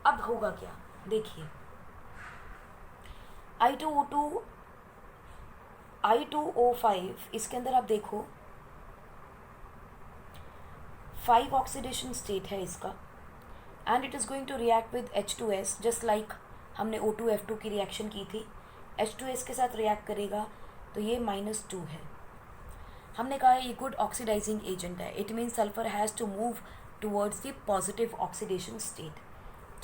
अब होगा क्या, देखिए I2O5 इसके अंदर आप देखो 5 ऑक्सीडेशन स्टेट है इसका, and it is going to react with H2S just like हमने O2F2 की रिएक्शन की थी। H2S के साथ रिएक्ट करेगा तो ये -2 है। हमने कहा ये गुड ऑक्सीडाइजिंग एजेंट है, it means sulphur has to move towards the positive oxidation state.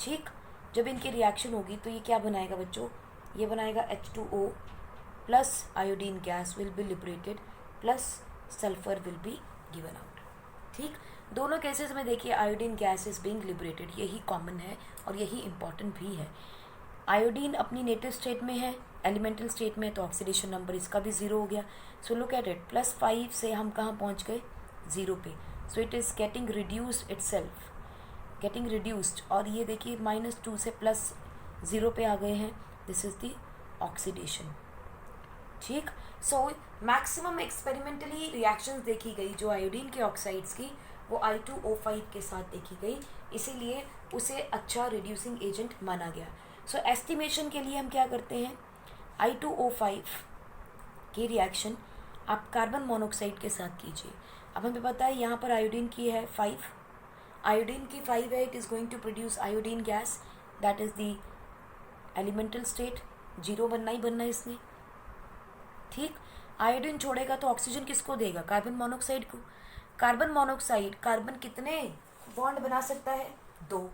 ठीक, जब इनकी रिएक्शन होगी तो ये क्या बनाएगा बच्चों, ये बनाएगा H2O plus iodine gas will be liberated plus sulphur will be given out. ठीक, दोनों केसेस में देखिए iodine gas is being liberated, यही कॉमन है और यही इम्पॉर्टेंट भी है। आयोडीन अपनी नेटिव स्टेट में है, एलिमेंटल स्टेट में, तो ऑक्सीडेशन नंबर इसका भी 0 हो गया। सो लुक एट इट, +5 से हम कहाँ पहुँच गए, 0 पे। सो it is getting reduced itself, getting reduced, और ये देखिए -2 से +0 पे आ गए हैं। This is the oxidation. ठीक, सो मैक्सिमम एक्सपेरिमेंटली रिएक्शंस देखी गई जो आयोडीन के ऑक्साइड्स की, वो I2O5 के साथ देखी गई, इसीलिए उसे अच्छा रिड्यूसिंग एजेंट माना गया। सो एस्टिमेशन के लिए हम क्या करते हैं, I2O5 की रिएक्शन आप कार्बन मोनोऑक्साइड के साथ कीजिए। अब हमें पता है यहाँ पर आयोडीन की है 5, आयोडीन की 5 है, it is going to produce iodine gas, that is the elemental state, 0 बनना ही बनना है इसने, ठीक। आयोडीन छोड़ेगा तो ऑक्सीजन किसको देगा, कार्बन मोनोऑक्साइड को। कार्बन मोनोऑक्साइड, कार्बन कितने बॉन्ड बना सकता है, 2,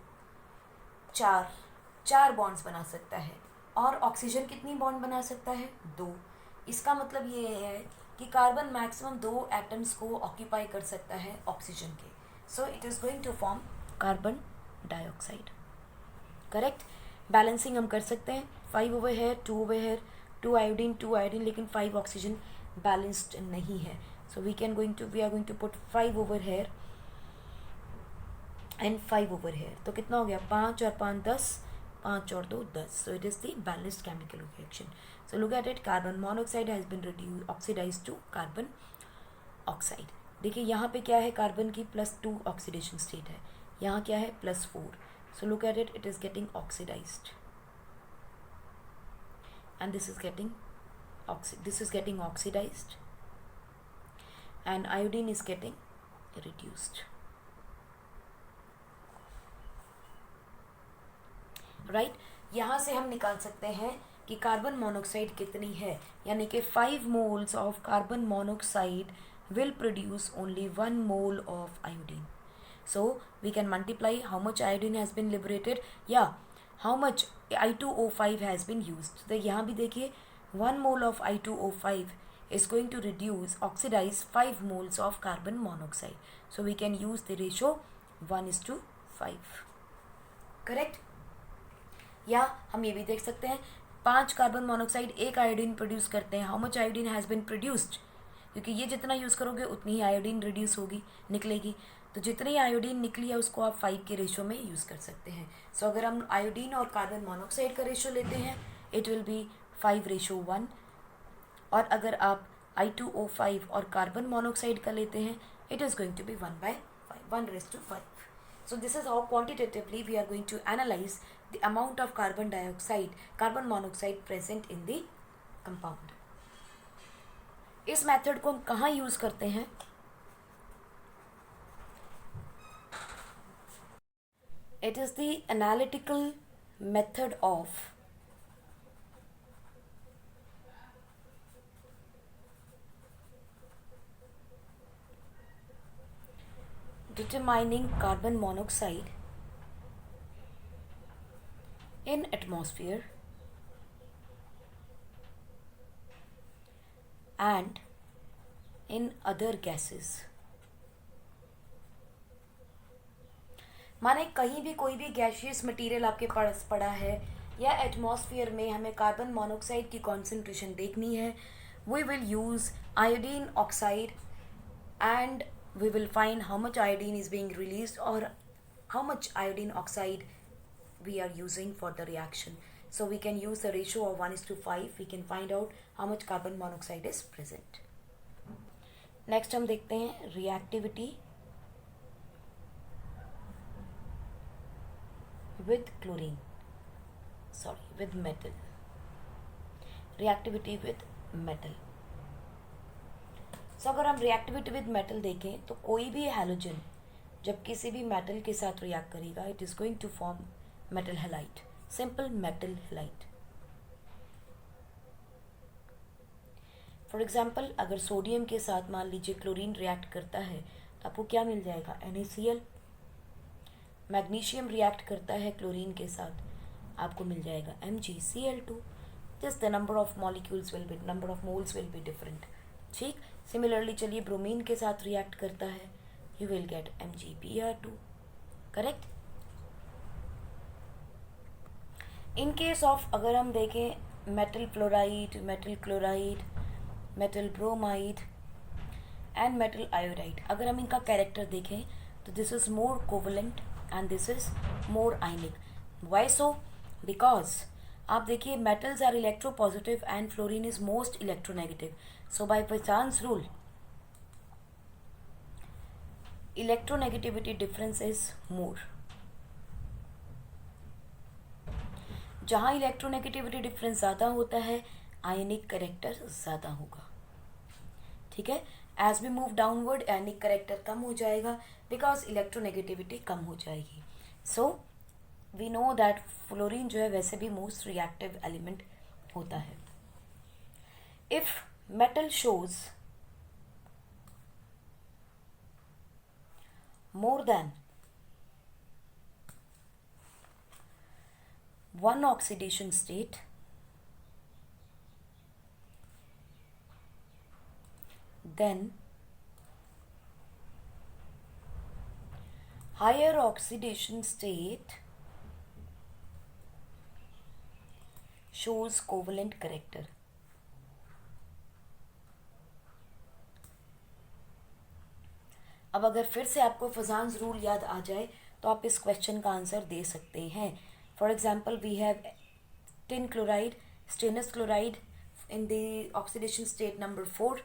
4 बॉन्ड्स बना सकता है, और ऑक्सीजन कितनी बॉन्ड बना सकता है, 2। इसका मतलब ये है कि कार्बन मैक्सिमम 2 एटम्स को ऑक्यूपाई कर सकता है ऑक्सीजन के, so it is going to form carbon dioxide, correct. Balancing हम कर सकते हैं, 5 over here, 2 over here, 2 iodine, लेकिन 5 ऑक्सीजन बैलेंस्ड नहीं है, so we are going to put 5 over here and 5 over here, तो कितना हो गया, 5 और 5 10, 5 और 2 10, so it is the balanced chemical reaction. So look at it, carbon monoxide has been reduce oxidise to carbon oxide. देखिए यहाँ पे क्या है, कार्बन की +2 ऑक्सीडेशन स्टेट है, यहाँ क्या है +4, so look at it, it is getting oxidized, and this is getting oxidized, and iodine is getting reduced, right। यहाँ से हम निकाल सकते हैं कि कार्बन मोनोऑक्साइड कितनी है, यानी कि 5 moles of carbon monoxide will produce only 1 mole of iodine. So we can multiply how much iodine has been liberated, या how much I2O5 has been used. तो यहाँ भी देखिए 1 mole of I2O5 is going to oxidize 5 moles of carbon monoxide. So we can use the ratio 1:5. Correct? या हम ये भी देख सकते हैं 5 कार्बन मोनोऑक्साइड 1 आयोडीन प्रोड्यूस करते हैं, how much iodine has been produced, क्योंकि ये जितना यूज़ करोगे उतनी ही आयोडीन रिड्यूस होगी, निकलेगी, तो जितनी आयोडीन निकली है उसको आप 5 के रेशो में यूज़ कर सकते हैं। सो अगर हम आयोडीन और कार्बन मोनोऑक्साइड का रेशो लेते हैं इट विल बी 5:1, और अगर आप I2O5 और कार्बन मोनोऑक्साइड का लेते हैं it is going to be 1:5. So this is how quantitatively we are going to analyze the amount of carbon monoxide present in the compound. इस मेथड को हम कहाँ यूज करते हैं, it is the analytical method of determining carbon monoxide in atmosphere and in other gases. माने कहीं भी कोई भी गैशियस मटेरियल आपके पास पड़ा है या एटमॉस्फेयर में हमें कार्बन मोनोऑक्साइड की कॉन्सेंट्रेशन देखनी है, we will use iodine oxide and we will find how much iodine is being released or how much iodine oxide we are using for the reaction. So we can use the ratio of 1:5, we can find out how much carbon monoxide is present. Next हम देखते हैं reactivity with metal. Reactivity with metal. सो अगर हम reactivity with metal देखें तो कोई भी halogen जब किसी भी मेटल के साथ रिएक्ट करेगा it is going to form metal halide, simple metal halide. For example अगर सोडियम के साथ मान लीजिए क्लोरीन रिएक्ट करता है तो आपको क्या मिल जाएगा, NaCl। मैग्नीशियम रिएक्ट करता है क्लोरीन के साथ, आपको मिल जाएगा MgCl2। Just the number of moles will be different, ठीक। सिमिलरली चलिए ब्रोमीन के साथ रिएक्ट करता है, you will get MgBr2, correct. In case of अगर हम देखें metal fluoride, metal chloride, metal bromide and metal iodide, अगर हम इनका कैरेक्टर देखें तो this is more covalent and this is more ionic. Why so, because आप देखिए metals are electropositive and fluorine is most electronegative. So by Pachan's rule, electronegativity difference is more. जहाँ electronegativity difference ज़्यादा होता है आयनिक character ज़्यादा होगा। ठीक है, as we move downward ionic character कम हो जाएगा बिकॉज इलेक्ट्रोनेगेटिविटी कम हो जाएगी। So we know that fluorine जो है वैसे भी मोस्ट रिएक्टिव एलिमेंट होता है। If metal shows more than one oxidation state, then higher oxidation state shows covalent character. अब अगर फिर से आपको फजान्स रूल याद आ जाए तो आप इस क्वेश्चन का आंसर दे सकते हैं। For example we have tin chloride, stannous chloride in the oxidation state number 4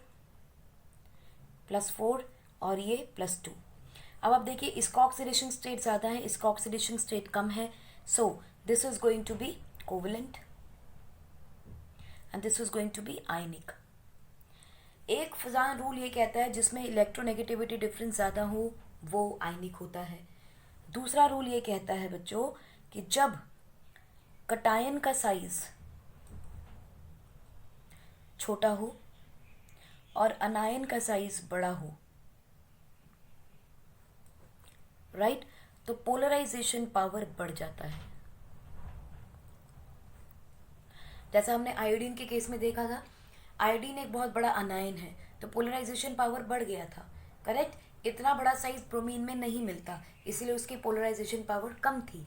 +4 और ये +2। अब आप देखिए इसका ऑक्सीडेशन स्टेट ज़्यादा है, इसका ऑक्सीडेशन स्टेट कम है, so this is going to be covalent and this is going to be ionic. एक फजान रूल ये कहता है जिसमें इलेक्ट्रोनेगेटिविटी डिफरेंस ज़्यादा हो वो आयनिक होता है। दूसरा रूल ये कहता है बच्चों कि जब कटायन का साइज छोटा हो और अनायन का साइज बड़ा हो, राइट, तो पोलराइजेशन पावर बढ़ जाता है। जैसा हमने आयोडीन के केस में देखा था, आयोडीन एक बहुत बड़ा अनायन है तो पोलराइजेशन पावर बढ़ गया था, करेक्ट। इतना बड़ा साइज ब्रोमीन में नहीं मिलता इसलिए उसकी पोलराइजेशन पावर कम थी।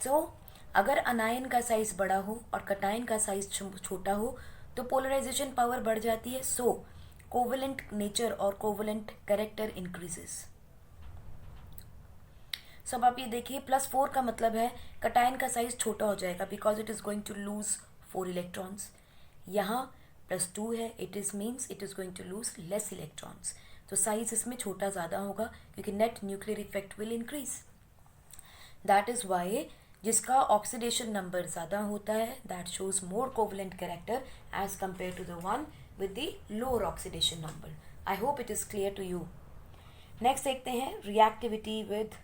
सो अगर अनायन का साइज बड़ा हो और कटायन का साइज छोटा हो तो पोलराइजेशन पावर बढ़ जाती है। सो कोवलेंट नेचर और कोवलेंट कैरेक्टर इंक्रीजेस। सो अब आप ये देखिए +4 का मतलब है कटायन का साइज छोटा हो जाएगा because it is going to lose 4 electrons. यहाँ +2 है, it is means it is going to lose less electrons, तो साइज इसमें छोटा ज़्यादा होगा क्योंकि net nuclear effect will increase. That is why जिसका ऑक्सीडेशन नंबर ज़्यादा होता है that shows more covalent character as compare to the one with the lower oxidation number. I hope it is clear to you. Next देखते हैं reactivity with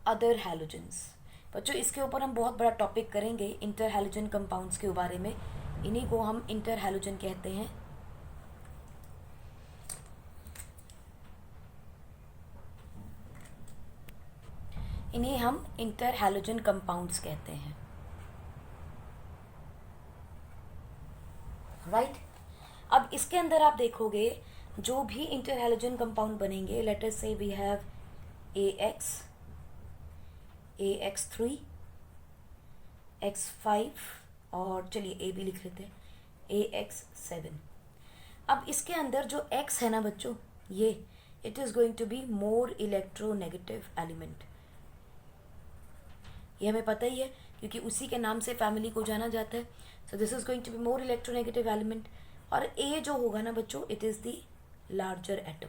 other halogens. बच्चों इसके ऊपर हम बहुत बड़ा टॉपिक करेंगे इंटर हैलोजन कंपाउंड्स के बारे में, इन्हीं को हम इंटर हैलोजन कहते हैं। इन्हें हम इंटर हैलोजन कंपाउंड्स कहते हैं, राइट। अब इसके अंदर आप देखोगे जो भी इंटर हैलोजन कंपाउंड बनेंगे, लेट अस से वी हैव AX3 X5 और चलिए A भी लिख लेते हैं AX7। अब इसके अंदर जो X है ना बच्चों, ये it is going to be more electronegative element. ये हमें पता ही है क्योंकि उसी के नाम से फैमिली को जाना जाता है। So this is going to be more electronegative element. और A जो होगा ना बच्चों, it is the larger atom,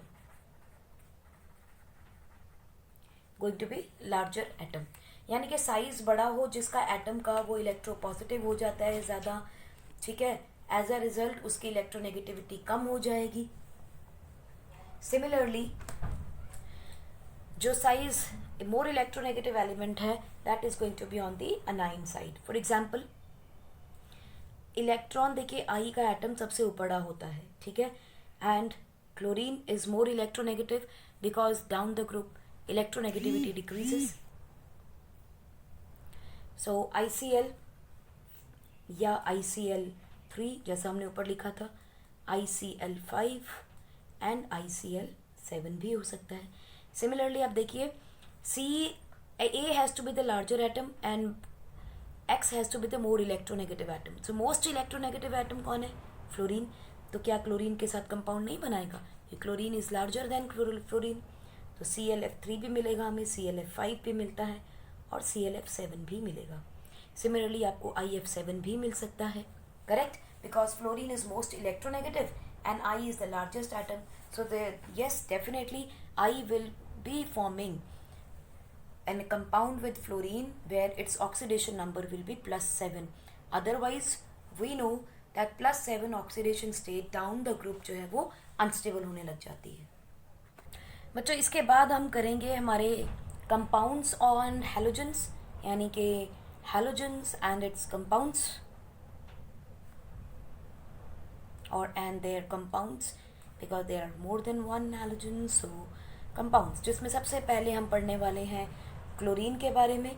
going to be larger atom, यानी कि साइज बड़ा हो जिसका एटम का वो इलेक्ट्रोपॉजिटिव हो जाता है ज़्यादा, ठीक है। एज अ रिजल्ट उसकी इलेक्ट्रोनेगेटिविटी कम हो जाएगी। सिमिलरली जो साइज मोर इलेक्ट्रोनेगेटिव एलिमेंट है that is going to be on the anion side. For example electron देखिए आई का एटम सबसे बड़ा होता है, ठीक है, and chlorine is more electronegative because down the group electronegativity decreases. So ICl या ICl3 जैसा हमने ऊपर लिखा था, ICl5 एंड ICl7 भी हो सकता है। सिमिलरली आप देखिए A has to be the larger atom and X has to be the more electronegative atom. So most electronegative atom कौन है? फ्लोरीन। तो क्या क्लोरीन के साथ कंपाउंड नहीं बनाएगा? Chlorine is larger than fluorine, तो ClF3 भी मिलेगा हमें, ClF5 भी मिलता है और ClF7 भी मिलेगा। सिमिलरली आपको IF7 भी मिल सकता है, correct, because fluorine is most electronegative and I is the largest atom. So yes, definitely I will be forming a compound with fluorine where its oxidation number will be +7. Otherwise we know that +7 oxidation state down the group जो है वो unstable होने लग जाती है. बच्चों इसके बाद हम करेंगे हमारे कंपाउंड्स ऑन हैलोजेंस, यानी कि हैलोजेंस एंड इट्स कंपाउंड्स और and their compounds, because there are more than one halogen. So compounds, जिसमें सबसे पहले हम पढ़ने वाले हैं क्लोरीन के बारे में.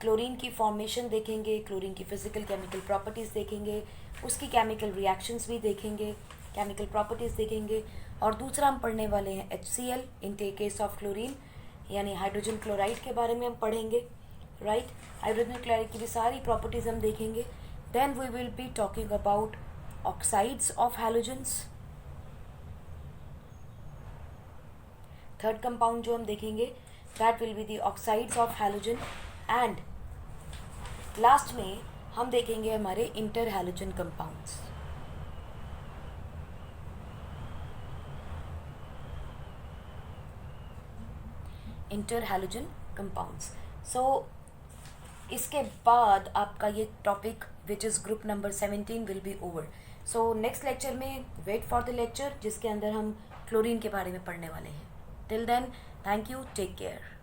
क्लोरीन की फॉर्मेशन देखेंगे, क्लोरीन की फिजिकल केमिकल प्रॉपर्टीज़ देखेंगे, उसकी केमिकल रिएक्शंस भी देखेंगे, केमिकल प्रॉपर्टीज़ देखेंगे. और दूसरा हम पढ़ने वाले हैं HCl in case of chlorine, यानी हाइड्रोजन क्लोराइड के बारे में हम पढ़ेंगे. राइट, हाइड्रोजन क्लोराइड की भी सारी प्रॉपर्टीज़ हम देखेंगे. Then we will be talking about oxides of halogens. Third compound जो हम देखेंगे that will be the oxides of halogen. And last में हम देखेंगे हमारे interhalogen compounds. Interhalogen compounds. So इसके बाद आपका ये topic which is group number 17 will be over. So next lecture में वेट फॉर द लेक्चर जिसके अंदर हम क्लोरीन के बारे में पढ़ने वाले हैं. Till then, thank you, take care.